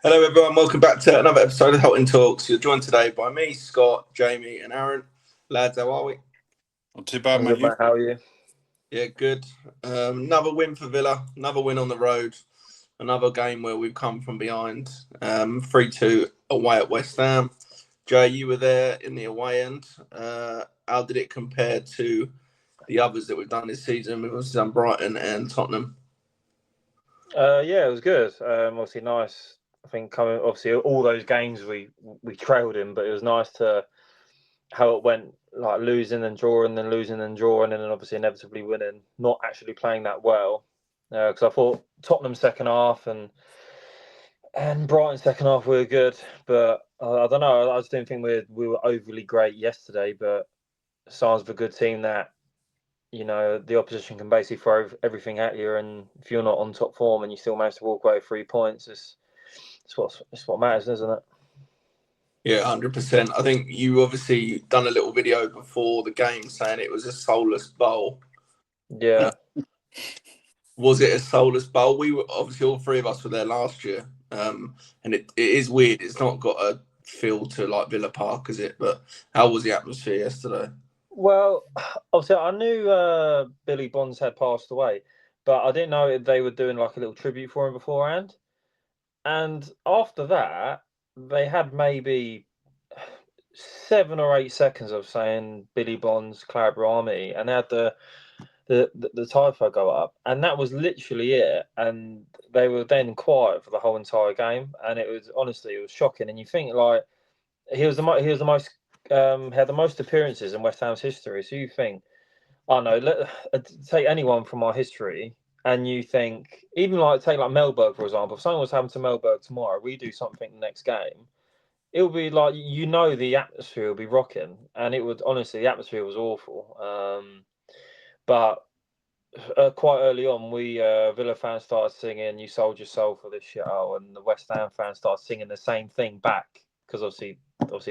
Hello, everyone. Welcome back to another episode of Helton Talks. You're joined today by me, Scott, Jamie, and Aaron. Lads, how are we? Not too bad, I'm mate. good, mate. How are you? Yeah, good. Another win for Villa. Another win on the road. Another game where we've come from behind. 3-2 away at West Ham. Jay, you were there in the away end. How did it compare to the others that we've done this season? We've also done Brighton and Tottenham. Yeah, it was good. Obviously nice. I think coming obviously all those games we trailed in, but it was nice to how it went, like losing and drawing, then losing and drawing, and then obviously inevitably winning. Not actually playing that well, because I thought Tottenham second half and Brighton second half were good, but I don't know. I just didn't think we were overly great yesterday. But signs of a good team that the opposition can basically throw everything at you, and if you're not on top form and you still manage to walk away with 3 points, it's what matters, isn't it? Yeah, 100%. I think you obviously done a little video before the game saying it was a soulless bowl. Yeah. Was it a soulless bowl? We were obviously all three of us were there last year, and it is weird. It's not got a feel to like Villa Park, is it? But how was the atmosphere yesterday? Well, obviously, I knew Billy Bonds had passed away, but I didn't know they were doing like a little tribute for him beforehand. And after that, they had maybe 7 or 8 seconds of saying Billy Bonds, Clare Army, and they had the typho go up, and that was literally it. And they were then quiet for the whole entire game, and it was shocking. And you think like he was the most had the most appearances in West Ham's history. So you think, I know, take anyone from our history, and you think even like take like Melberg for example. If something was happening to Melberg tomorrow, we do something the next game. It would be like the atmosphere would be rocking, and it would honestly the atmosphere was awful. But quite early on, we Villa fans started singing "You sold your soul for this shithole," and the West Ham fans started singing the same thing back because obviously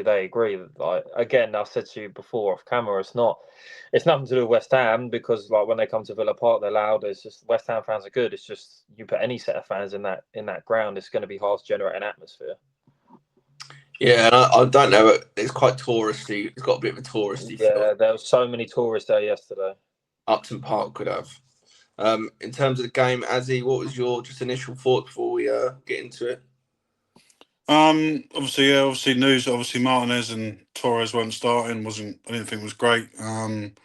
they agree. Like again, I said to you before off camera, it's nothing to do with West Ham because like when they come to Villa Park, they're loud. It's just West Ham fans are good. It's just you put any set of fans in that ground, it's going to be hard to generate an atmosphere. Yeah, and I don't know. It's quite touristy. It's got a bit of a touristy feel. Yeah, there were so many tourists there yesterday. Upton Park could have. In terms of the game, Azzy, what was your just initial thought before we get into it? Obviously news. Obviously, Martinez and Torres weren't starting. I didn't think was great. And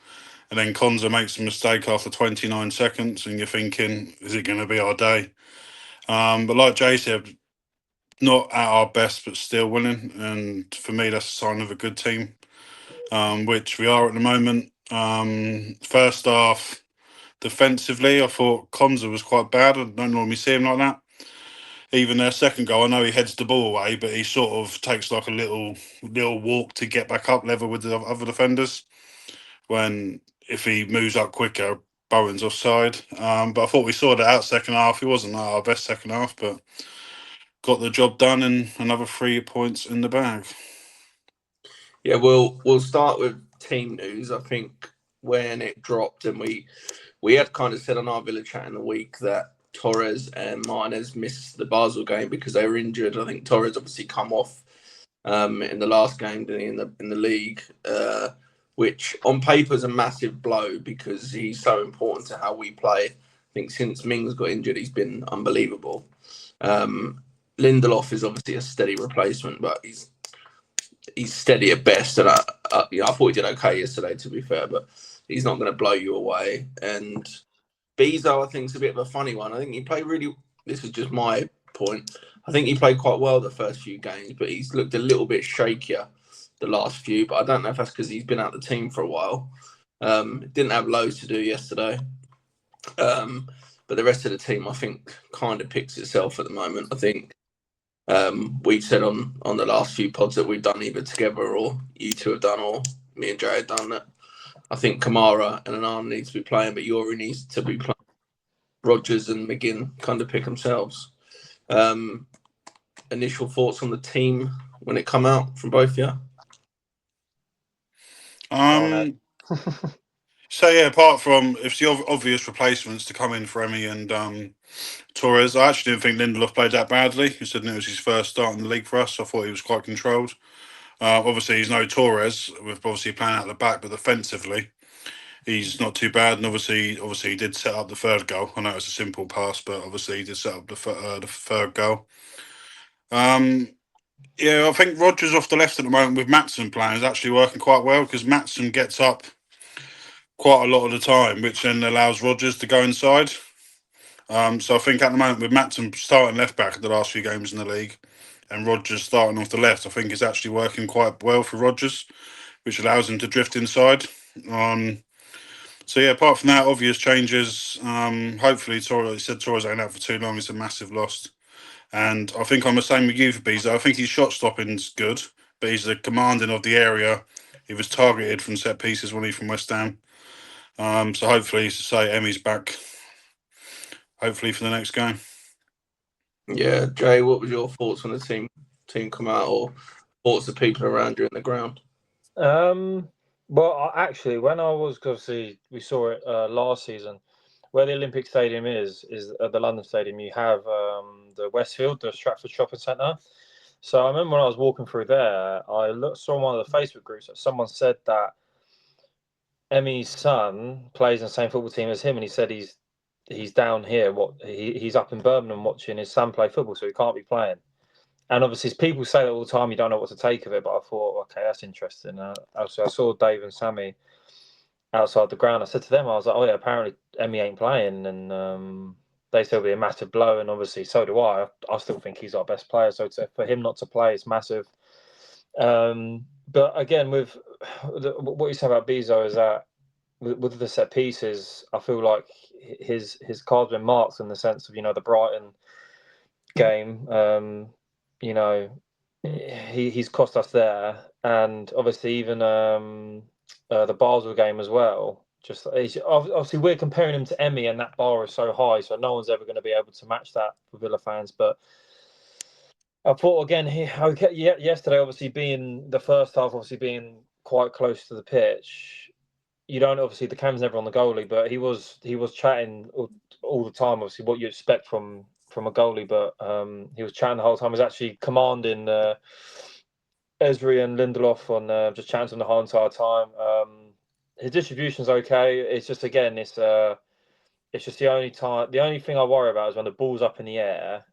then Konza makes a mistake after 29 seconds, and you're thinking, is it going to be our day? But like Jay said, not at our best, but still winning. And for me, that's a sign of a good team, which we are at the moment. First half, defensively, I thought Konza was quite bad. I don't normally see him like that. Even their second goal, I know he heads the ball away, but he sort of takes like a little walk to get back up level with the other defenders. When if he moves up quicker, Bowen's offside. But I thought we saw that out second half. He wasn't our best second half, but got the job done and another 3 points in the bag. Yeah, we'll start with team news. I think when it dropped, and we had kind of said on our Villa chat in the week that Torres and Martinez missed the Basel game because they were injured. I think Torres obviously come off in the last game, didn't he, in the league, which on paper is a massive blow because he's so important to how we play. I think since Mings got injured, he's been unbelievable. Lindelof is obviously a steady replacement, but he's steady at best. And I thought he did okay yesterday, to be fair, but he's not going to blow you away. And Bezo, I think, is a bit of a funny one. I think he played really. This is just my point. I think he played quite well the first few games, but he's looked a little bit shakier the last few. But I don't know if that's because he's been out of the team for a while. Didn't have loads to do yesterday. But the rest of the team, I think, kind of picks itself at the moment. I think we've said on the last few pods that we've done either together or you two have done or me and Jay have done that. I think Kamara and Anand needs to be playing, but Yori needs to be playing. Rodgers and McGinn kind of pick themselves. Initial thoughts on the team when it come out from both of you? It's So yeah, apart from if the obvious replacements to come in for Emmy and Torres, I actually didn't think Lindelof played that badly. Considering it was his first start in the league for us, I thought he was quite controlled. Obviously, he's no Torres with obviously playing out the back, but defensively, he's not too bad. And obviously, he did set up the third goal. I know it was a simple pass, but obviously he did set up the third goal. Yeah, I think Rodgers off the left at the moment with Matson playing is actually working quite well because Matson gets up quite a lot of the time, which then allows Rodgers to go inside. So I think at the moment with Matson starting left back the last few games in the league and Rodgers starting off the left, I think it's actually working quite well for Rodgers, which allows him to drift inside. So yeah, apart from that, obvious changes. Hopefully, Torres ain't out for too long. It's a massive loss. And I think I'm the same with you for Bezo. I think his shot stopping's good, but he's the commanding of the area. He was targeted from set pieces when he from West Ham. So hopefully, to say Emmy's back. Hopefully for the next game. Yeah, Jay, what was your thoughts when the team come out, or thoughts of people around you in the ground? Well, actually, when I was obviously we saw it last season, where the Olympic Stadium is at the London Stadium. You have the Westfield, the Stratford Shopping Centre. So I remember when I was walking through there, saw one of the Facebook groups that someone said that Emmy's son plays in the same football team as him, and he said he's down here. He's up in Birmingham watching his son play football, so he can't be playing. And obviously, people say that all the time. You don't know what to take of it, but I thought, okay, that's interesting. Also, I saw Dave and Sammy outside the ground. I said to them, I was like, oh yeah, apparently Emmy ain't playing, and they said it'll be a massive blow. And obviously, so do I. I still think he's our best player. So for him not to play, it's massive. But again, with what you say about Bezo is that with the set pieces, I feel like his card's been marked in the sense of the Brighton game. He's cost us there, and obviously even the Basel game as well. Just obviously we're comparing him to Emmy, and that bar is so high, so no one's ever going to be able to match that for Villa fans. But I thought again, yesterday, obviously being the first half, obviously being quite close to the pitch, you don't obviously the cam's never on the goalie, but he was chatting all the time. Obviously, what you expect from a goalie, but he was chatting the whole time. He was actually commanding Esri and Lindelof on just chatting to them the whole entire time. His distribution's okay. It's just again, it's just the only time. The only thing I worry about is when the ball's up in the air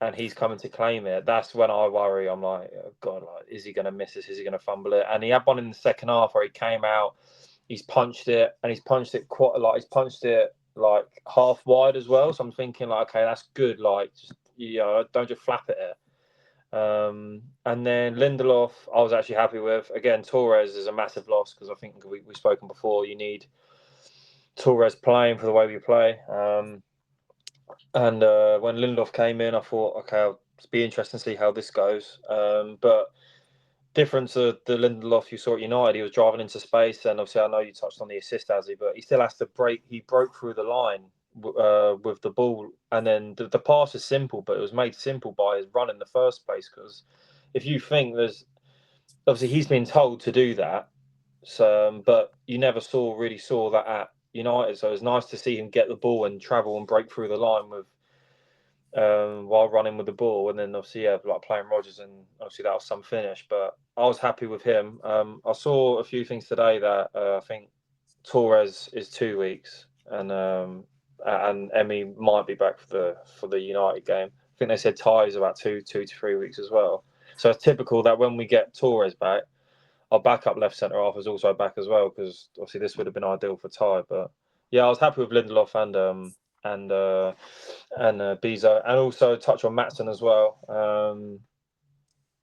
and he's coming to claim it. That's when I worry. I'm like, oh God, like, is he going to miss this? Is he going to fumble it? And he had one in the second half where he came out. He's punched it, and he's punched it like half wide as well. So I'm thinking like, okay, that's good. Like, just, don't just flap it. And then Lindelof, I was actually happy with. Again, Torres is a massive loss because I think we've spoken before. You need Torres playing for the way we play. And when Lindelof came in, I thought, okay, it'll be interesting to see how this goes. But difference of the Lindelof you saw at United, he was driving into space, and obviously I know you touched on the assist, Azzy, but he still has to break. He broke through the line with the ball, and then the pass is simple, but it was made simple by his run in the first place. Because if you think there's obviously he's been told to do that, so but you never really saw that at United. So it was nice to see him get the ball and travel and break through the line with. While running with the ball, and then obviously like playing Rodgers, and obviously that was some finish. But I was happy with him. I saw a few things today that I think Torres is 2 weeks, and Emmy might be back for the United game. I think they said Ty is about 2 to 3 weeks as well. So it's typical that when we get Torres back, our backup left centre half is also back as well, because obviously this would have been ideal for Ty. But yeah, I was happy with Lindelof and Bezo, and also touch on Matson as well.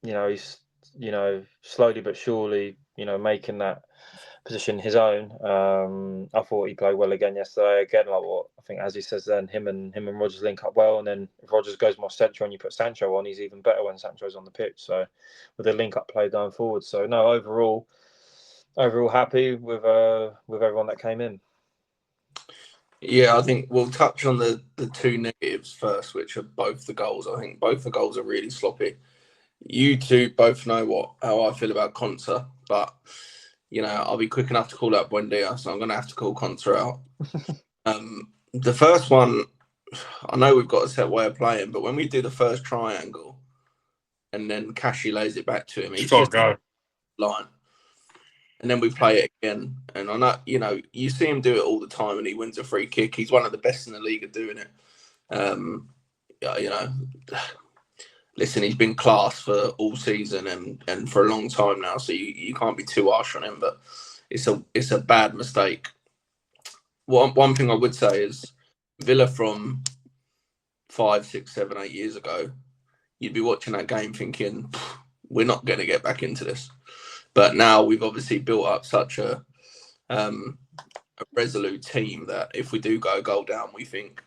He's slowly but surely making that position his own. I thought he played well again yesterday. Again, like what I think, as he says, then him and Rodgers link up well, and then if Rodgers goes more central and you put Sancho on, he's even better when Sancho's on the pitch. So with the link up play going forward. So no, overall happy with everyone that came in. Yeah, I think we'll touch on the two negatives first, which are both the goals. I think both the goals are really sloppy. You two both know how I feel about Konsa, but I'll be quick enough to call out Buendia, so I'm going to have to call Contra out. The first one, I know we've got a set way of playing, but when we do the first triangle and then Kashi lays it back to him, he's just go line. And then we play it again. And I know, you see him do it all the time and he wins a free kick. He's one of the best in the league at doing it. Listen, he's been class for all season and for a long time now, so you can't be too harsh on him, but it's a bad mistake. One thing I would say is Villa from 5, 6, 7, 8 years ago, you'd be watching that game thinking, we're not going to get back into this. But now we've obviously built up such a resolute team that if we do go a goal down, we think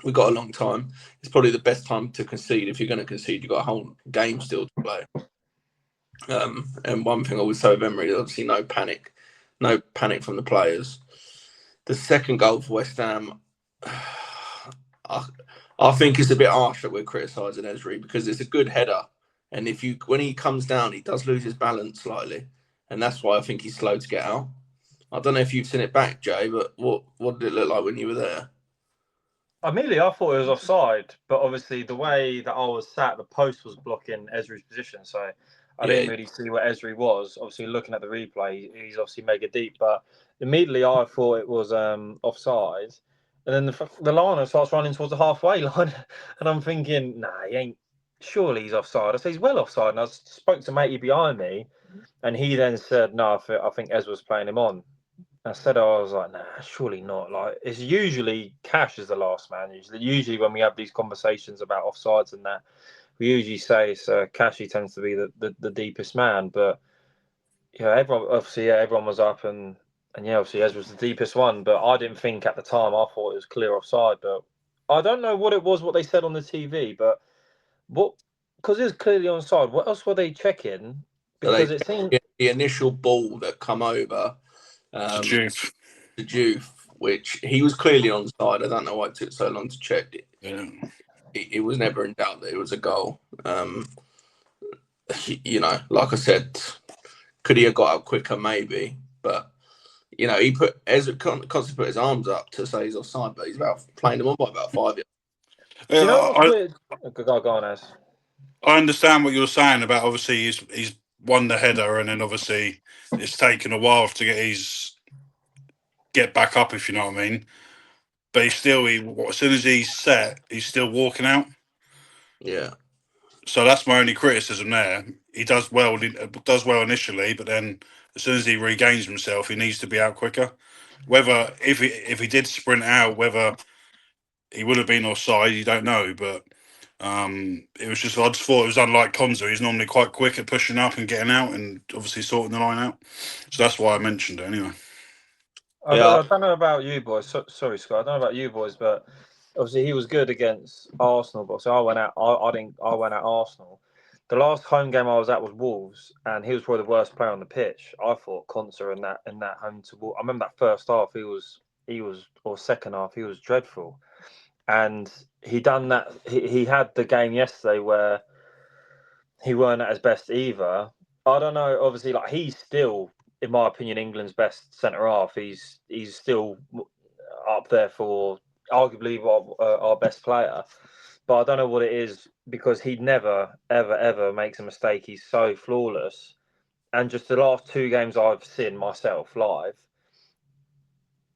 we've got a long time. It's probably the best time to concede. If you're going to concede, you've got a whole game still to play. And one thing I would say with Emery is obviously no panic from the players. The second goal for West Ham, I think it's a bit harsh that we're criticising Ezri because it's a good header. And when he comes down, he does lose his balance slightly. And that's why I think he's slow to get out. I don't know if you've seen it back, Jay, but what did it look like when you were there? Immediately, I thought it was offside, but obviously the way that I was sat, the post was blocking Ezri's position, so I didn't really see where Ezri was. Obviously, looking at the replay, he's obviously mega deep, but immediately I thought it was offside. And then the liner starts running towards the halfway line, and I'm thinking, nah, he ain't. Surely he's offside. I said he's well offside, and I spoke to matey behind me, and he then said, no, I think Ez was playing him on. Instead, I was like, nah, surely not. Like, it's usually Cash is the last man. Usually when we have these conversations about offsides and that, we usually say it's Cash. He tends to be the deepest man. But everyone was up and obviously Ez was the deepest one. But I didn't think at the time. I thought it was clear offside. But I don't know what it was, what they said on the TV. But because it was clearly onside, what else were they checking? Because it seemed the initial ball that come over. to Juve, which he was clearly onside. I don't know why it took so long to check it. Yeah. It was never in doubt that it was a goal. Like I said, could he have got out quicker? Maybe, but he put constantly put his arms up to say he's offside, but he's playing them on by about 5 years. Do you know what's weird? Go on, Ez. I understand what you're saying about obviously he's won the header and then obviously it's taken a while to get back up, if you know what I mean. But as soon as he's set, he's still walking out. Yeah. So that's my only criticism there. He does well initially, but then as soon as he regains himself, he needs to be out quicker. Whether if he did sprint out, whether he would have been offside, you don't know. But I just thought it was unlike Konza. He's normally quite quick at pushing up and getting out, and obviously sorting the line out. So that's why I mentioned it anyway. I don't know about you boys. Sorry, Scott. I don't know about you boys, but obviously he was good against Arsenal. But so I went out. I went at Arsenal. The last home game I was at was Wolves, and he was probably the worst player on the pitch. I thought Konsa in that home to Wolves. I remember that first half. He was or second half. He was dreadful, and he done that. He had the game yesterday where he weren't at his best either. I don't know. Obviously, like he's still, in my opinion, England's best centre half. He's still up there for arguably our best player. But I don't know what it is because he never, ever, ever makes a mistake. He's so flawless. And just the last 2 games I've seen myself live,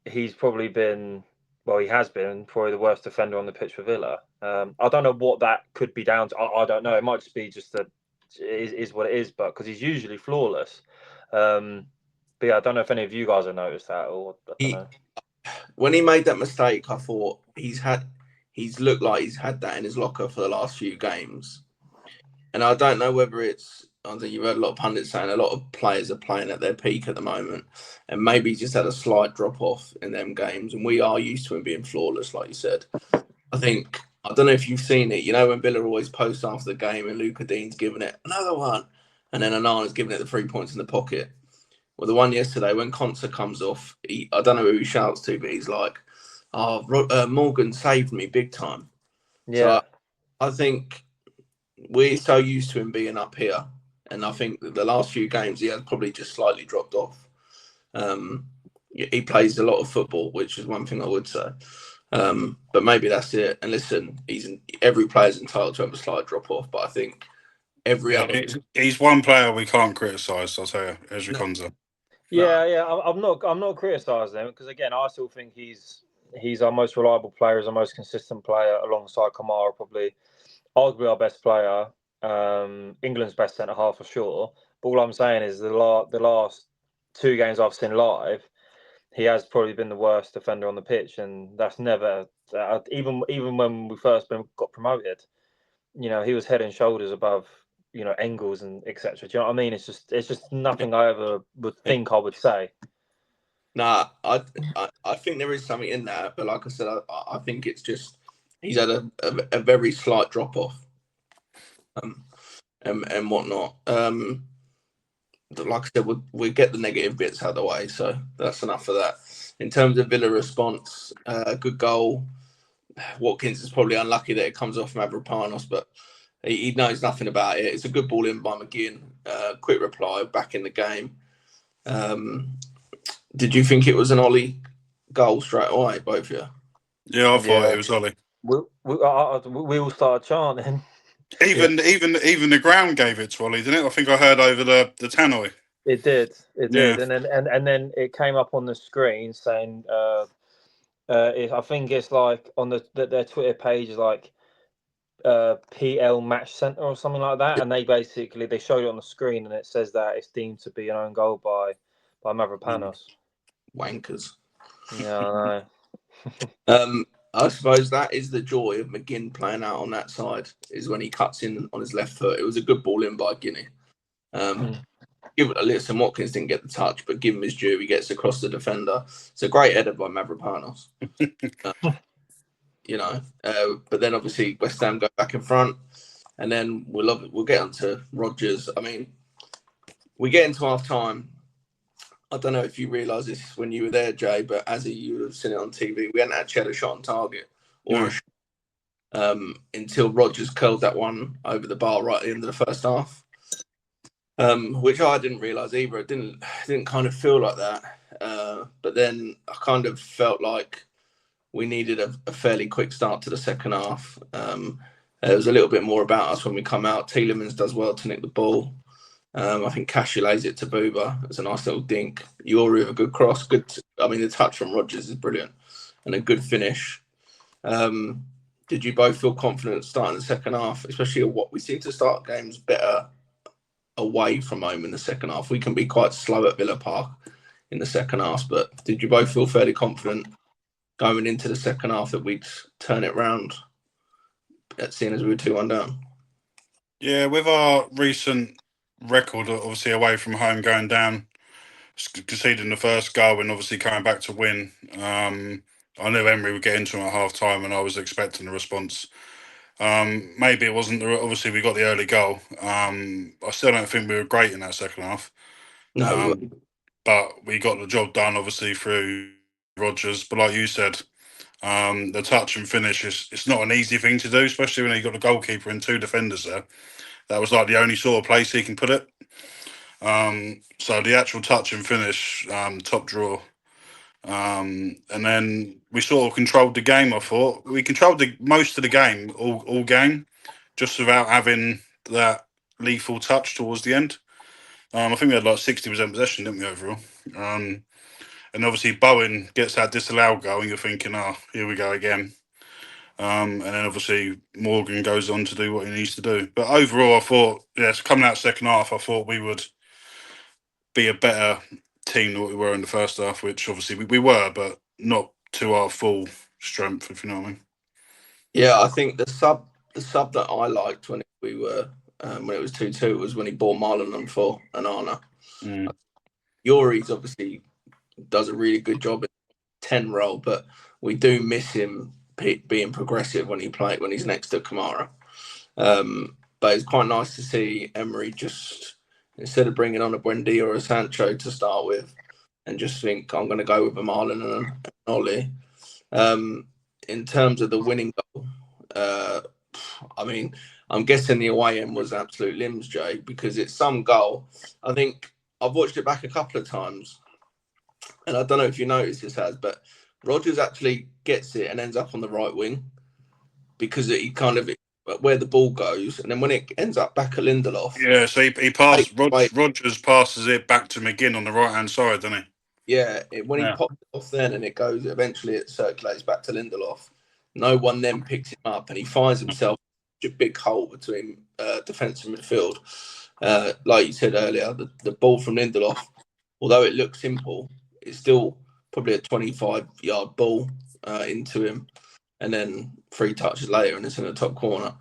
he's probably been, he has been probably the worst defender on the pitch for Villa. I don't know what that could be down to. I don't know. It might just be just is what it is, but because he's usually flawless. But yeah, I don't know if any of you guys have noticed that, or I don't know. When he made that mistake, I thought he's looked like he's had that in his locker for the last few games, and I don't know whether I think you've heard a lot of pundits saying a lot of players are playing at their peak at the moment, and maybe he's just had a slight drop off in them games, and we are used to him being flawless, like you said. I don't know if you've seen it. When Villa always post after the game and Luca Dean's giving it another one, and then Anana's giving it the 3 points in the pocket. Well, the one yesterday when Konsa comes off, I don't know who he shouts to, but he's like, Morgan saved me big time. Yeah. So I think we're so used to him being up here, and I think that the last few games he has probably just slightly dropped off. He plays a lot of football, which is one thing I would say. But maybe that's it. And listen, every player's entitled to have a slight drop off, but I think every other. He's one player we can't criticise. I'll tell you, Ezri Konsa. Yeah. I'm not criticising him because again, I still think he's our most reliable player, he's our most consistent player alongside Kamara, probably arguably our best player, England's best centre half for sure. But all I'm saying is the last 2 games I've seen live, he has probably been the worst defender on the pitch, and that's never even when we first got promoted. You know, he was head and shoulders above Engels and etc. Do you know what I mean? It's just nothing I ever would think I would say. Nah, I think there is something in that, but like I said, I think it's just he's had a very slight drop off, and whatnot. Like I said, we'll get the negative bits out of the way, so that's enough of that. In terms of Villa response, good goal. Watkins is probably unlucky that it comes off Mavropanos, but he knows nothing about it. It's a good ball in by McGinn. Quick reply, back in the game. Did you think it was an Ollie goal straight away, both of you? Yeah, I thought it was Ollie. We all started chanting. Even the ground gave it to Ollie, didn't it? I think I heard over the tannoy. It did, Yeah. and then it came up on the screen saying, I think it's like on their Twitter page is like PL Match Center or something like that, and they showed it on the screen, and it says that it's deemed to be an own goal by Mavropanos. Wankers. Yeah, I know. I suppose that is the joy of McGinn playing out on that side, is when he cuts in on his left foot. It was a good ball in by Guinea. Listen, Watkins didn't get the touch, but give him his due. He gets across the defender. It's a great header by Mavropanos. But then obviously West Ham go back in front, and then we'll get on to Rodgers. I mean, we get into half time. I don't know if you realise this when you were there, Jay, but as you would have seen it on TV, we hadn't actually had a shot on target or a shot, until Rodgers curled that one over the bar right at the end of the first half, which I didn't realise either. It didn't kind of feel like that, but then I kind of felt like we needed a fairly quick start to the second half. There was a little bit more about us when we come out. Tielemans does well to nick the ball. I think Cashy lays it to Booba. It's a nice little dink. Yuri with a good cross. The touch from Rodgers is brilliant. And a good finish. Did you both feel confident starting the second half? Especially what we seem to start games better away from home in the second half. We can be quite slow at Villa Park in the second half. But did you both feel fairly confident going into the second half that we'd turn it round, seeing as we were 2-1 down? Yeah, with our recent record, obviously away from home, going down, conceding the first goal and obviously coming back to win, I knew Emery would get into him at half time and I was expecting a response. Maybe it wasn't, obviously we got the early goal. I still don't think we were great in that second half. No. But we got the job done, obviously, through Rodgers. But like you said, the touch and finish it's not an easy thing to do, especially when you've got the goalkeeper and 2 defenders there. That was like the only sort of place he can put it. So the actual touch and finish, top draw. And then we sort of controlled the game. I thought we controlled most of the game, all game, just without having that lethal touch towards the end. I think we had like 60% possession, didn't we, overall? And obviously Bowen gets that disallowed goal, and you're thinking, oh, here we go again. And then obviously Morgan goes on to do what he needs to do. But overall, I thought, coming out second half, I thought we would be a better team than what we were in the first half, which obviously we were, but not to our full strength, if you know what I mean. Yeah, I think the sub that I liked when we were when it was 2-2 was when he bought Marlon for Anana. Yuri's obviously does a really good job in 10 role, but we do miss him being progressive when he's next to Kamara. But it's quite nice to see Emery just, instead of bringing on a Buendia or a Sancho to start with, and just think I'm going to go with a Marlon and an Ollie. In terms of the winning goal, I mean, I'm guessing the away end was absolute limbs, Jay, because it's some goal. I think I've watched it back a couple of times, and I don't know if you noticed this, has, but Rodgers actually gets it and ends up on the right wing because he kind of where the ball goes, and then when it ends up back at Lindelof, Yeah, so he passed. Rogers passes it back to McGinn on the right hand side, doesn't he? Yeah, when he pops it off then and it goes, eventually it circulates back to Lindelof. No one then picks him up and he finds himself a big hole between defence and midfield. Like you said earlier, the ball from Lindelof, although it looks simple, it's still probably a 25-yard ball into him. And then 3 touches later and it's in the top corner.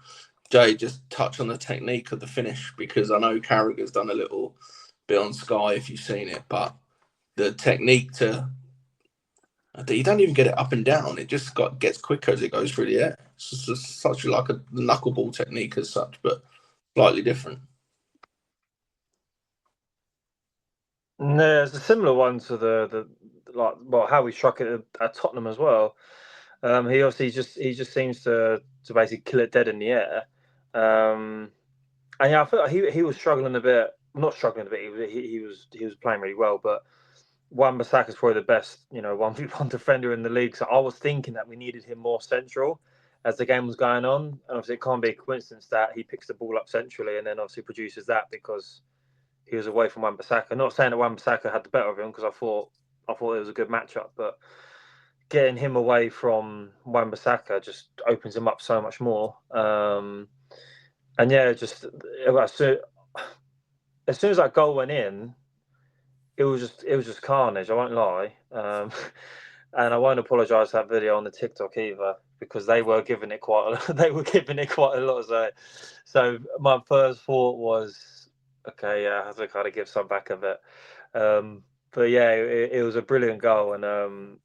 Jay, just touch on the technique of the finish, because I know Carragher's done a little bit on Sky if you've seen it, but the technique you don't even get it up and down. It just gets quicker as it goes through the air. It's just such like a knuckleball technique as such, but slightly different. No, it's a similar one to the how we struck it at Tottenham as well. He obviously just seems to basically kill it dead in the air. And yeah, I feel like he was struggling a bit. Not struggling a bit. He was playing really well, but Wan-Bissaka is probably the best 1v1 defender in the league. So I was thinking that we needed him more central as the game was going on. And obviously, it can't be a coincidence that he picks the ball up centrally and then obviously produces that because he was away from Wan-Bissaka. Not saying that Wan-Bissaka had the better of him, because I thought it was a good matchup, but getting him away from Wan-Bissaka just opens him up so much more. And yeah, just as soon as that goal went in, it was just carnage. I won't lie, and I won't apologise for that video on the TikTok either, because they were giving it quite a lot. So my first thought was, okay, yeah, I have to kind of give some back of it. But yeah, it was a brilliant goal, and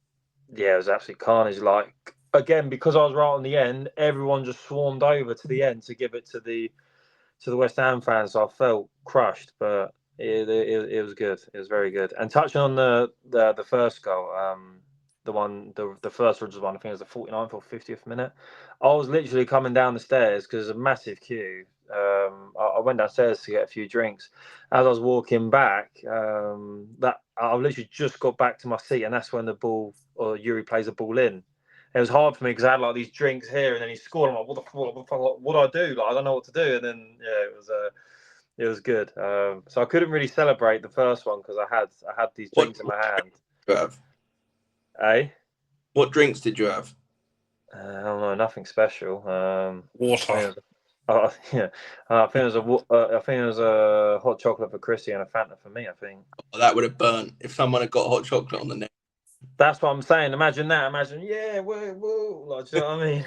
yeah, it was absolutely carnage. Like, again, because I was right on the end, everyone just swarmed over to the end to give it to the West Ham fans. So I felt crushed, but it was good. It was very good. And touching on the first goal, the first Rodgers one, I think it was the 49th or 50th minute. I was literally coming down the stairs because there's a massive queue. I went downstairs to get a few drinks. As I was walking back, that I literally just got back to my seat, and that's when the ball, or Yuri plays the ball in. It was hard for me because I had like these drinks here, and then he scored. I'm like, what the fuck? What do I do? Like, I don't know what to do. And then yeah, it was good. So I couldn't really celebrate the first one because I had these drinks in my hand. You have? Eh? What drinks did you have? I don't know, nothing special. Water. Yeah, I think it was a hot chocolate for Chrissy and a Fanta for me. I think That would have burnt if someone had got hot chocolate on the neck. that's what I'm saying. Imagine that. Imagine, yeah, whoa, like, do you know what I mean?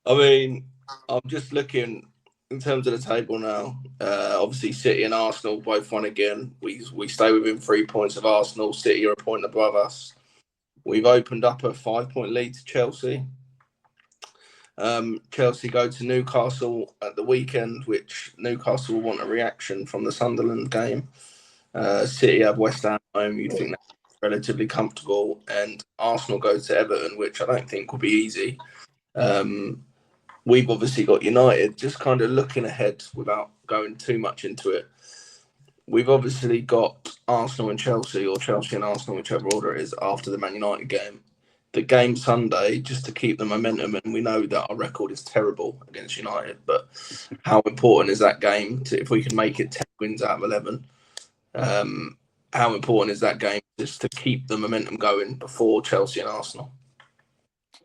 I mean, I'm just looking in terms of the table now. Obviously, City and Arsenal both won again. We stay within 3 points of Arsenal. City are a point above us. We've opened up a 5-point lead to Chelsea. Chelsea go to Newcastle at the weekend, which Newcastle want a reaction from the Sunderland game. City have West Ham home. You'd think that's relatively comfortable. And Arsenal go to Everton, which I don't think will be easy. We've obviously got United. Just kind of looking ahead without going too much into it. We've obviously got Arsenal and Chelsea, or Chelsea and Arsenal, whichever order it is, after the Man United game. The game Sunday, just to keep the momentum, and we know that our record is terrible against United, but how important is that game if we can make it 10 wins out of 11? How important is that game just to keep the momentum going before Chelsea and Arsenal?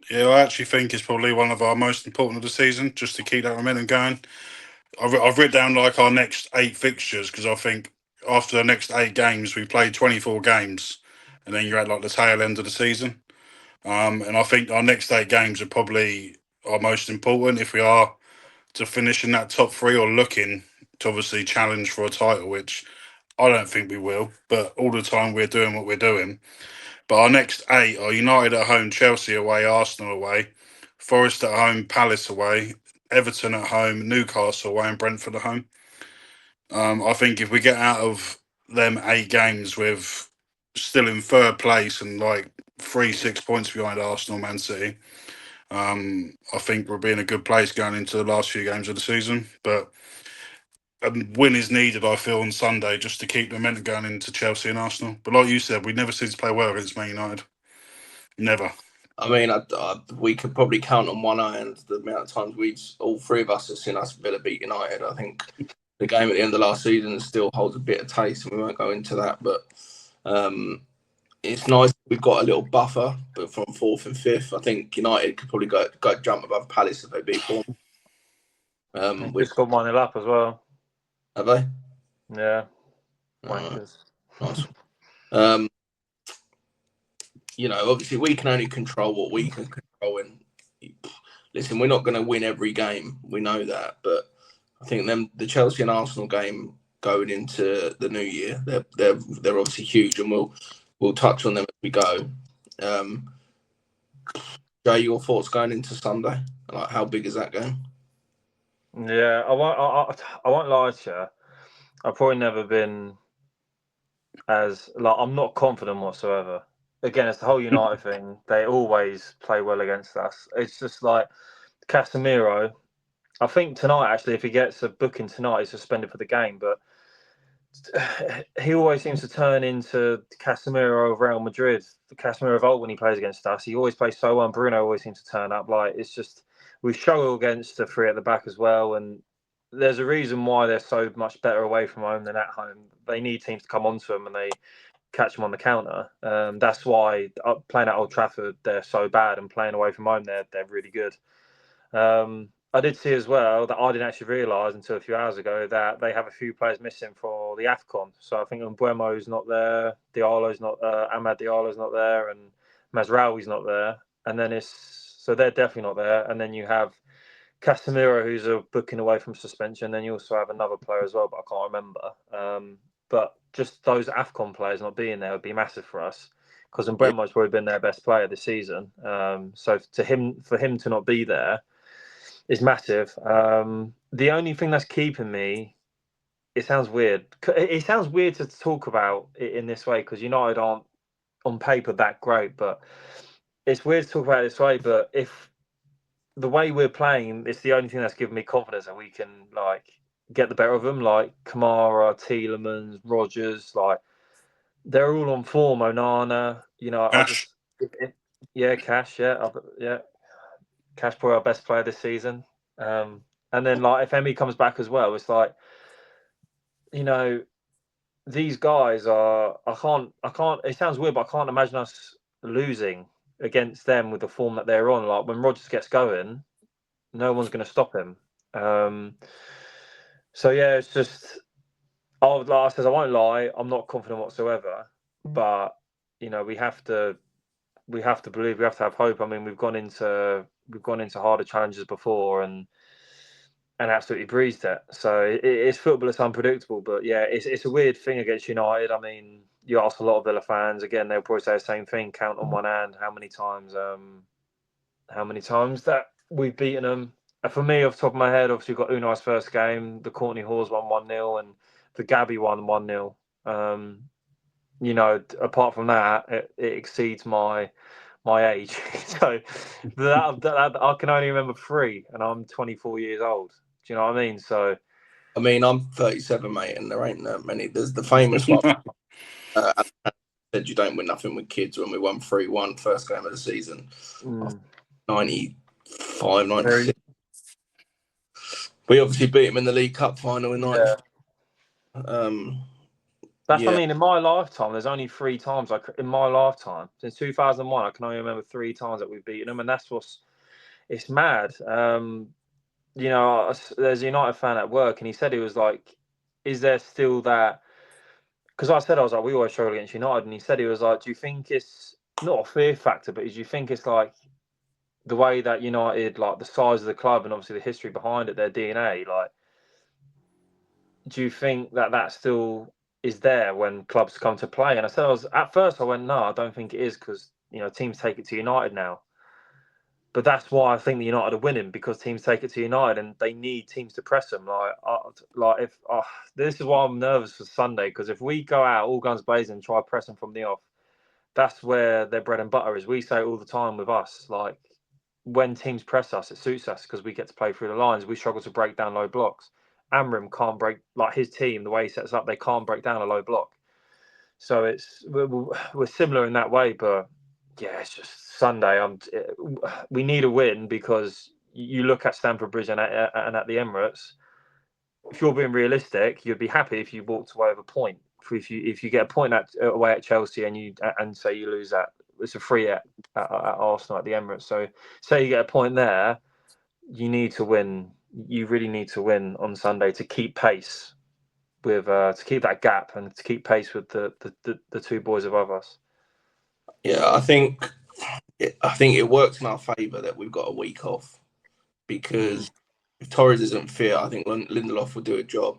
Yeah, I actually think it's probably one of our most important of the season, just to keep that momentum going. I've written down like our next 8 fixtures, because I think after the next 8 games, we played 24 games, and then you're at like the tail end of the season. And I think our next 8 games are probably our most important if we are to finish in that top 3 or looking to obviously challenge for a title, which I don't think we will. But all the time we're doing what we're doing. But our next 8 are United at home, Chelsea away, Arsenal away, Forest at home, Palace away, Everton at home, Newcastle away, and Brentford at home. I think if we get out of them 8 games with still in third place and like 3-6 points behind Arsenal, Man City, I think we'll be in a good place going into the last few games of the season. But a win is needed, I feel, on Sunday just to keep the momentum going into Chelsea and Arsenal. But like you said, we never seem to play well against Man United. Never. I mean, we could probably count on one hand the amount of times all three of us have seen us Villa beat United. I think the game at the end of last season still holds a bit of taste, and we won't go into that. But it's nice we've got a little buffer. But from fourth and fifth, I think United could probably go jump above Palace if they beat Bournemouth. We've just got 1-0 up as well. Have they? Yeah. Wankers. Nice. Obviously we can only control what we can control. And listen, we're not going to win every game. We know that, but I think the Chelsea and Arsenal game going into the new year, they're obviously huge, and we'll touch on them as we go. Jay, your thoughts going into Sunday? Like, how big is that game? Yeah, I won't lie to you. I've probably never been I'm not confident whatsoever. Again, it's the whole United thing. They always play well against us. It's just like Casemiro. I think tonight, actually, if he gets a booking tonight, he's suspended for the game. But he always seems to turn into Casemiro of Real Madrid. The Casemiro of old when he plays against us. He always plays so well. And Bruno always seems to turn up. Like, it's just, we struggle against the three at the back as well. And there's a reason why they're so much better away from home than at home. They need teams to come onto them and they catch them on the counter. That's why playing at Old Trafford, they're so bad, and playing away from home, they're really good. I did see as well that I didn't actually realise until a few hours ago that they have a few players missing for the AFCON. So I think Mbuemo's not there, Diallo's not Amad Diallo's not there, and Mazraoui's not there. And then so they're definitely not there. And then you have Casemiro, who's a booking away from suspension. Then you also have another player as well, but I can't remember. But just those AFCON players not being there would be massive for us, because Mbeumo's probably been their best player this season. So for him to not be there is massive. The only thing that's keeping me, it sounds weird. It sounds weird to talk about it in this way, because United aren't on paper that great, but it's weird to talk about it this way. But if the way we're playing, it's the only thing that's given me confidence that we can get the better of them. Like Kamara, Tielemans, Rodgers, they're all on form. Onana, Cash. Cash, Cash probably our best player this season. And then if Emi comes back as well, it's these guys are. I can't. It sounds weird, but I can't imagine us losing against them with the form that they're on. Like when Rodgers gets going, no one's going to stop him. So yeah, it's just. Like I said, I won't lie. I'm not confident whatsoever, but we have to believe. We have to have hope. I mean, we've gone into harder challenges before and absolutely breezed it. So it's football. It's unpredictable, but yeah, it's a weird thing against United. I mean, you ask a lot of Villa fans. Again, they'll probably say the same thing. Count on one hand how many times that we've beaten them. For me, off the top of my head, obviously, we've got Unai's first game. The Courtney Hawes won 1-0, and the Gabby won 1-0. Apart from that, it exceeds my age. So that I can only remember 3, and I'm 24 years old. Do you know what I mean? So, I mean, I'm 37, mate, and there ain't that many. There's the famous one. Said you don't win nothing with kids when we won 3-1 first game of the season. 95, 96. We obviously beat them in the League Cup final in 95. That's what I mean. In my lifetime, there's only 3 times. In my lifetime, since 2001, I can only remember 3 times that we've beaten them, and that's it's mad. There's a United fan at work, and he said he was like, "Is there still that?" Because I said I was like, "We always struggle against United," and he said he was like, "Do you think it's not a fear factor, but do you think it's like the way that United, like the size of the club and obviously the history behind it, their DNA, like, do you think that still is there when clubs come to play?" And I said, at first I went, "No, I don't think it is, because teams take it to United now." But that's why I think the United are winning, because teams take it to United and they need teams to press them. This is why I'm nervous for Sunday, because if we go out all guns blazing and try pressing from the off, that's where their bread and butter is. We say it all the time with us, when teams press us, it suits us because we get to play through the lines. We struggle to break down low blocks. Amrim can't break, like his team, the way he sets up, they can't break down a low block. So we're similar in that way, but yeah, it's just Sunday. We need a win because you look at Stamford Bridge and at the Emirates. If you're being realistic, you'd be happy if you walked away with a point. If you get a point away at Chelsea and say you lose that, it's a free at Arsenal at the Emirates. So say you get a point there, you need to win. You really need to win on Sunday to keep pace with to keep that gap and to keep pace with the two boys above us. Yeah, I think it works in our favour that we've got a week off, because if Torres isn't fit, I think Lindelof will do a job.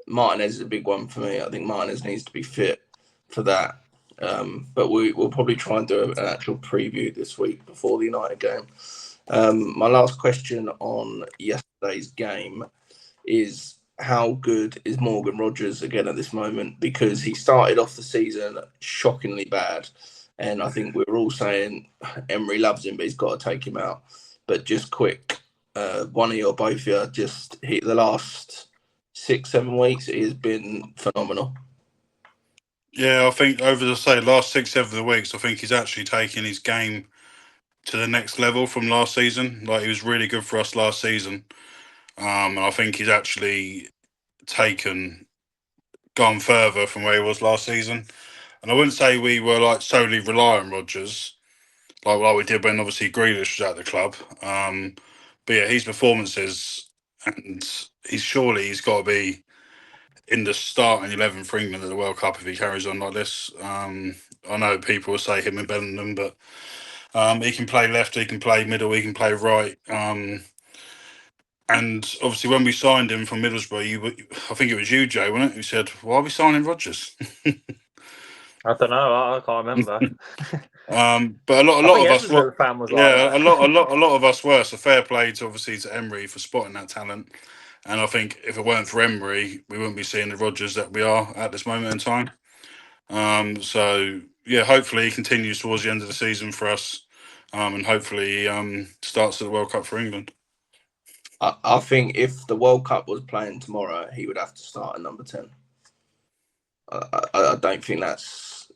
Martinez is a big one for me. I think Martinez needs to be fit for that. But we'll probably try and do an actual preview this week before the United game. My last question on yesterday's game is, how good is Morgan Rogers again at this moment? Because he started off the season shockingly bad. And I think we were all saying Emery loves him, but he's got to take him out. But just quick, one of you or both of you, just hit the last 6-7 weeks, it has been phenomenal. Yeah, I think over the last 6-7 weeks, I think he's actually taken his game to the next level from last season. Like, he was really good for us last season, and I think he's actually gone further from where he was last season. And I wouldn't say we were like solely reliant on Rodgers, like we did when obviously Grealish was at the club. But yeah, his performances, and he's got to be in the starting 11 for England at the World Cup if he carries on like this. I know people will say him and Bellingham, but he can play left, he can play middle, he can play right. And obviously, when we signed him from Middlesbrough, I think it was you, Joe, wasn't it? Who said, "Why are we signing Rodgers?" I don't know. I can't remember. But a lot of us, the fan was like yeah, that. a lot of us were. So fair play to Emery for spotting that talent. And I think if it weren't for Emery, we wouldn't be seeing the Rodgers that we are at this moment in time. So yeah, hopefully he continues towards the end of the season for us, and hopefully he starts at the World Cup for England. I think if the World Cup was playing tomorrow, he would have to start at number 10. I don't think that's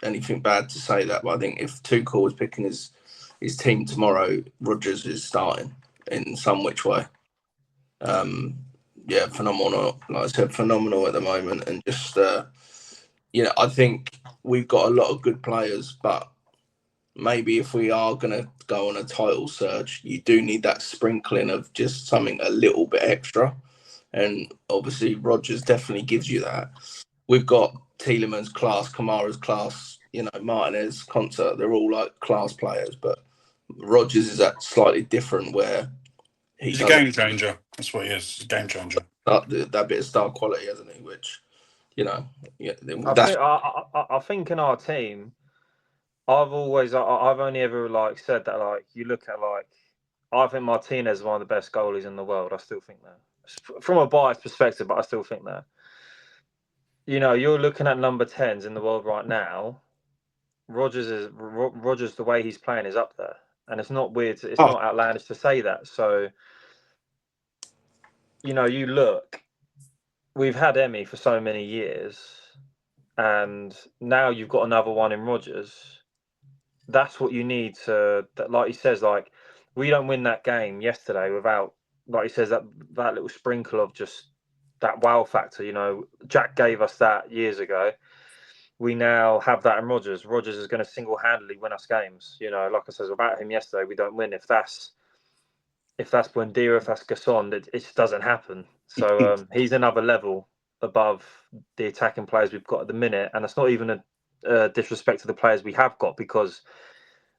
anything bad to say that, but I think if Tuchel was picking his team tomorrow, Rodgers is starting in some which way. Yeah, phenomenal. Like I said, phenomenal at the moment, and just I think we've got a lot of good players, but maybe if we are going to go on a title search, you do need that sprinkling of just something a little bit extra, and obviously Rodgers definitely gives you that. We've got Tielemans class, Kamara's class, Martinez, Konsa, they're all like class players, but Rodgers is that slightly different where he's a game changer. That's what he is. He's a game changer. That bit of star quality, hasn't he? Which, yeah. I think in our team, I've only ever said that you look at I think Martinez is one of the best goalies in the world. I still think that from a biased perspective, but I still think that. You're looking at number 10s in the world right now. Rodgers, the way he's playing is up there, and it's not weird. It's not outlandish to say that. So, you look, we've had Emmy for so many years, and now you've got another one in Rodgers. That's what you need like he says, we don't win that game yesterday without, like he says, that little sprinkle of just that wow factor. Jack gave us that years ago. We now have that in Rodgers. Rodgers is going to single-handedly win us games. Like I said, without him yesterday, we don't win. If that's Buendia, if that's Gasson, it just doesn't happen. So he's another level above the attacking players we've got at the minute, and it's not even a disrespect to the players we have got, because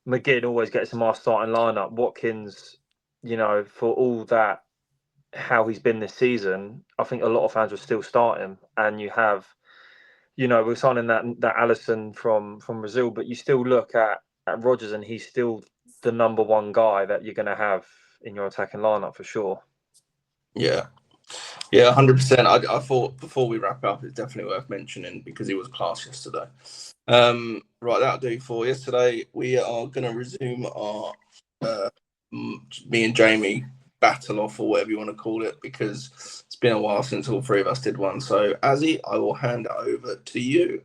McGinn always gets him our starting lineup. Watkins, for all that, how he's been this season, I think a lot of fans will still start him. And you have, we're signing that Alisson from Brazil, but you still look at Rodgers, and he's still the number one guy that you're going to have in your attacking lineup for sure. Yeah. Yeah, 100%. I thought before we wrap up, it's definitely worth mentioning because he was class yesterday. Right, that'll do for yesterday. We are going to resume our me and Jamie battle off, or whatever you want to call it, because it's been a while since all three of us did one. So, Azzy, I will hand it over to you.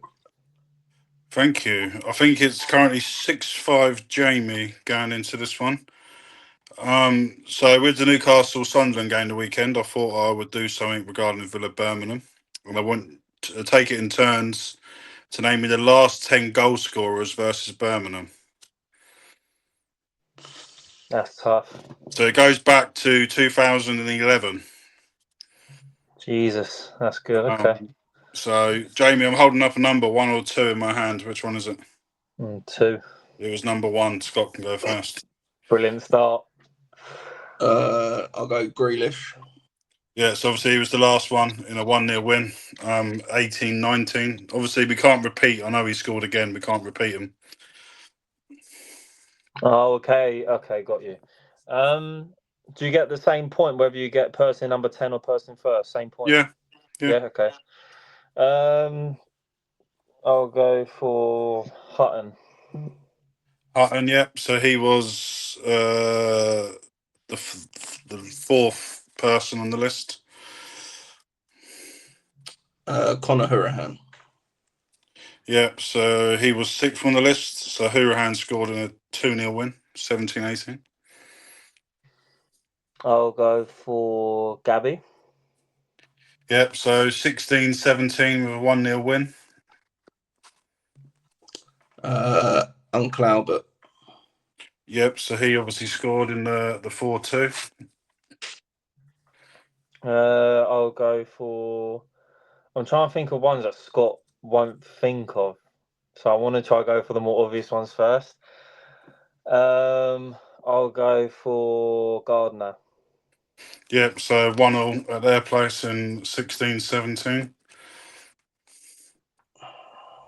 Thank you. I think it's currently 6-5 Jamie going into this one. So with the Newcastle Sunderland game the weekend, I thought I would do something regarding Villa Birmingham, and I want to take it in turns to name me the last 10 goal scorers versus Birmingham. That's tough. So it goes back to 2011. Jesus, that's good. Okay. So Jamie, I'm holding up a number 1 or 2 in my hand. Which one is it? 2. It was number 1. Scott can go first. Brilliant start. I'll go Grealish. Yeah, so obviously he was the last one in a 1-0 win, 18-19. Obviously we can't repeat. I know he scored again. We can't repeat him. Oh, okay, got you. Do you get the same point whether you get person number 10 or person first? Same point. Yeah. Okay. I'll go for Hutton. Hutton, yep. So he was the fourth person on the list. Conor Hourihane. Yep. So he was 6th on the list. So Hourihane scored in a 2-0 win, 17-18. I'll go for Gabby. Yep. So 16-17 with a 1-0 win. Uncle Albert. Yep. So he obviously scored in the 4-2. I'll go for. I'm trying to think of ones that Scott won't think of, so I want to try to go for the more obvious ones first. I'll go for Gardner. Yep. So 1-0 at their place in 16-17.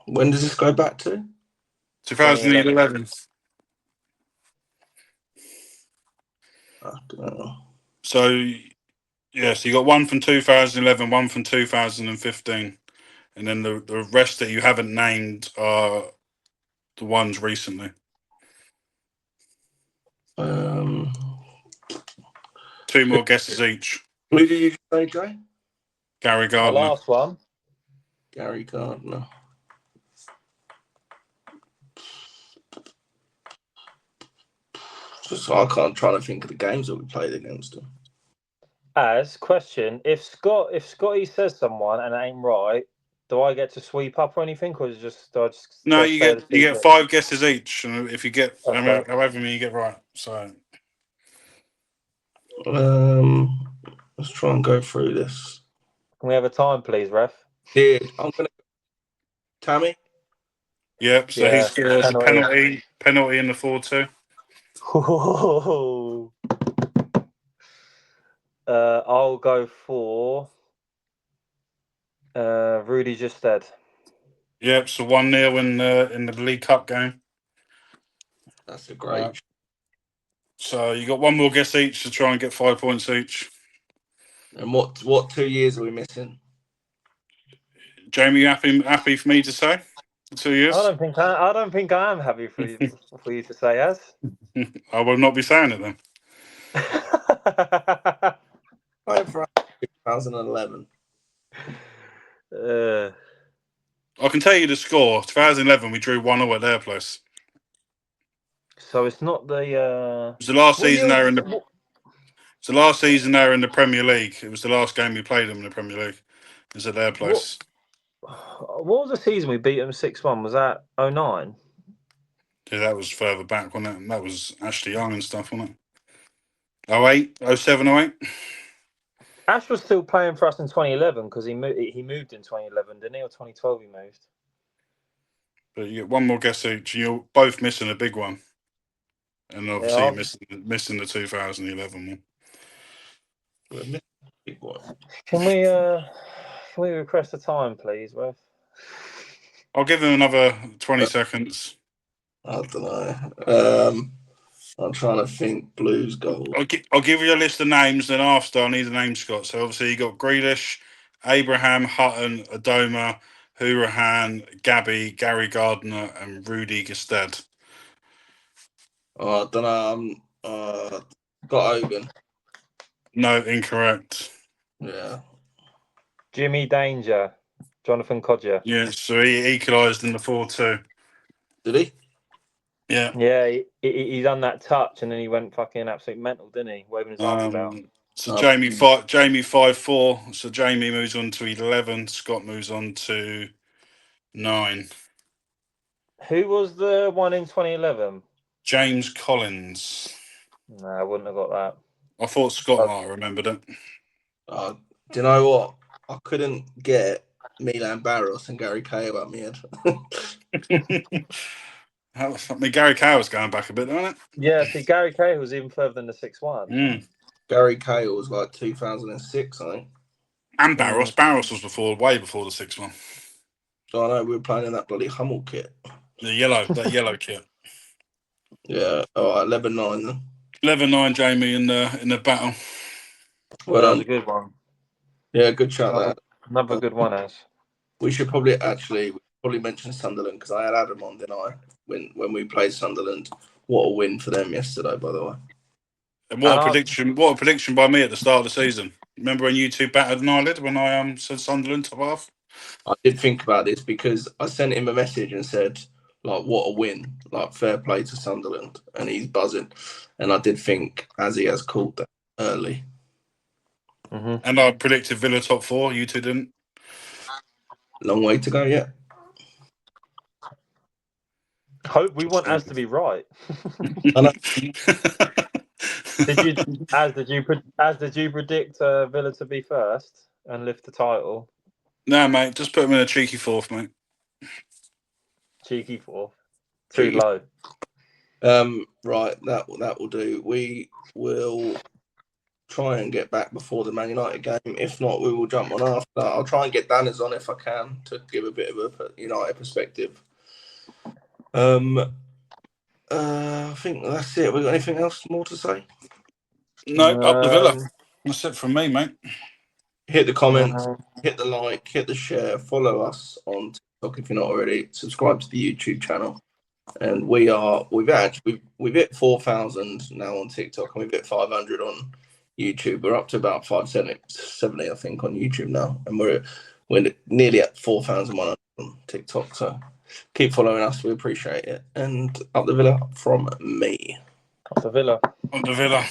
When does this go back to? 2011. I don't know. So, yeah, so you got one from 2011, one from 2015. And then the rest that you haven't named are the ones recently. 2 more guesses each. Who did you say, Jay? Gary The Gardner. last one. Gary Gardner. Just I can't try to think of the games that we played against them. As question, if Scotty says someone and it ain't right, do I get to sweep up or anything, or is it just do I just No, just you say get the secret? 5 guesses each, and if you get Okay. however many you get right. So let's try and go through this. Can we have a time, please, ref? Yeah, I'm gonna. Tammy. yep. So Yeah, he scored the penalty. penalty in the 4-2. I'll go for Rudy Justad. Yep. So 1-0 in the League Cup game. That's a great. So you got 1 more guess each to try and get 5 points each. And what 2 years are we missing? Jamie, you happy for me to say 2 years? I don't think I am happy for you to say as. I will not be saying it then. Right for 2011. I can tell you the score. 2011, we drew 1-0 at their place. So it's not the. It was the last season they were in the. It's the last season they were in the Premier League. It was the last game we played them in the Premier League. It was at their place. What was the season we beat them 6-1? Was that 09? Yeah, that was further back, wasn't it? That was Ashley Young and stuff, wasn't it? 08, 07, 08. Ash was still playing for us in 2011 because he moved in 2011, didn't he? Or 2012 he moved. But you get 1 more guess each. You're both missing a big one. And obviously you're missing the 2011 one. We're missing a big one. Can we request a time, please, Ref? I'll give him another 20 seconds. I don't know. I'm trying to think. Blues goals. I'll give you a list of names, then after I need the name, Scott. So obviously you got Grealish, Abraham, Hutton, Adoma, Hourihane, Gabby, Gary Gardner, and Rudy Gestad. Oh, I don't know. Got Hogan. No, incorrect. Yeah. Jimmy Danger, Jonathan Codger. Yeah, so he equalised in the 4-2. Did he? Yeah. Yeah, he done that touch and then he went fucking absolute mental, didn't he? Waving his arms about. So Jamie 5-4. So Jamie moves on to 11. Scott moves on to 9. Who was the one in 2011? James Collins. No, I wouldn't have got that. I thought Scott might have remembered it. Do you know what? I couldn't get Milan Barros and Gary Cahill out my head. I mean, Gary Cahill was going back a bit, wasn't it? Yeah, see, Gary Cahill was even further than the 6-1. Gary Cahill was like 2006, I think. And Barros. Barros was way before the 6-1. So I know we were playing in that bloody Hummel kit. That yellow kit. Yeah. All right, 11-9 then. 11-9, Jamie in the battle. Well That done. was a good one. Yeah, good shot there. Another good one, As. We should probably mention Sunderland because I had Adam on, didn't I? When we played Sunderland. What a win for them yesterday, by the way. And what a prediction! What a prediction by me at the start of the season. Remember when you two battered an eyelid when I said Sunderland top half? I did think about this because I sent him a message and said, like, what a win. Like, fair play to Sunderland. And he's buzzing. And I did think, as he has called that early. Mm-hmm. And I predicted Villa top 4. You two didn't. Long way to go yet. Hope we want Az to be right. Did you predict Villa to be first and lift the title? No, mate. Just put him in a cheeky 4th, mate. Cheeky 4th. Too low. Right, that will do. We will try and get back before the Man United game. If not, we will jump on after. I'll try and get Danners on if I can to give a bit of a United perspective. I think that's it. We got anything else more to say? No, up the Villa. That's it from me, mate. Hit the comments, hit the like, hit the share, follow us on TikTok if you're not already. Subscribe to the YouTube channel. And we've hit 4,000 now on TikTok and we've hit 500 on YouTube. We're up to about 570, I think, on YouTube now, and we're nearly at 4,100 on TikTok. So keep following us, we appreciate it. And up the Villa from me. Up the Villa. Up the Villa.